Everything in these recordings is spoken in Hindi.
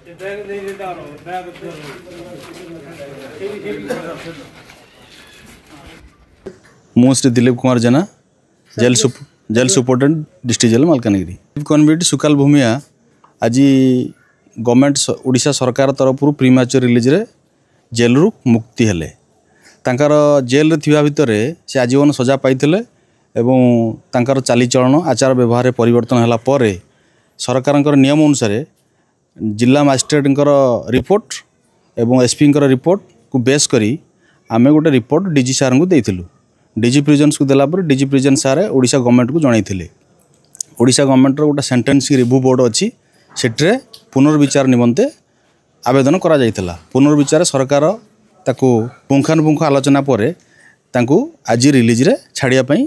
ମୁଁ Shri Dilip Kumar Jena jail superintendent district jail Malkangiri convict Sukal Bhumia आज गवर्नमेंट ओडिशा सरकार तरफ प्रीमैच्योर रिलीज रे जेल रु मुक्ति हेले तांकर जेल रे थिबा भितरे से आजीवन सजा पाइथिले एवं तांकर चालीचलन आचार व्यवहार परिवर्तन होला परे सरकार नियम अनुसार जिला मजिस्ट्रेट रिपोर्ट एवं एसपी रिपोर्ट को बेस करी आमे गोटे रिपोर्ट डीजी सार को देइथिलु डीजी प्रिजन्स को देला पर डीजी प्रिजन सारे ओडिशा गवर्नमेंट को जनइथिले ओडिशा गवर्नमेंट रो गोटे सेंटेंसिंग रिव्यू बोर्ड अच्छी सेट्रे पुनर्विचार निमंते आवेदन करा जाइथिला पुनर्विचार सरकार ताकू पुंखानुपुंख आलोचना पर तांकू आज रिलीज रे छाड़िया पई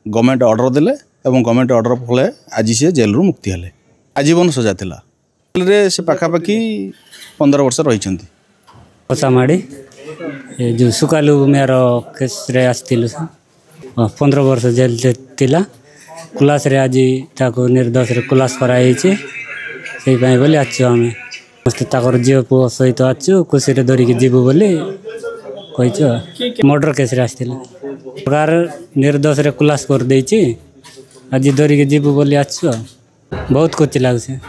गवर्नमेंट ऑर्डर देले एवं गवर्नमेंट ऑर्डर फले आज से जेल रु मुक्ति हेले आजीवन सजा थिला जेल रे से पाखापाखि 15 वर्ष रही पचामाड़ी जो सुकालू मेरा केस रे आसथिलु 15 वर्ष जेल थिला क्लास रे आज ताको निर्दोष रे क्लास कराई छि सेई पई बोली आछु हमें मस्त ताकर जीव पु सहित आछु खुशी रे धरि के जीवु बोली कहिछु मर्डर केस रे आसथिला सरकार निर्दोष रे क्लास कर देई छि आज धरि के जीवु बोली आछु बहुत कुछ लागसे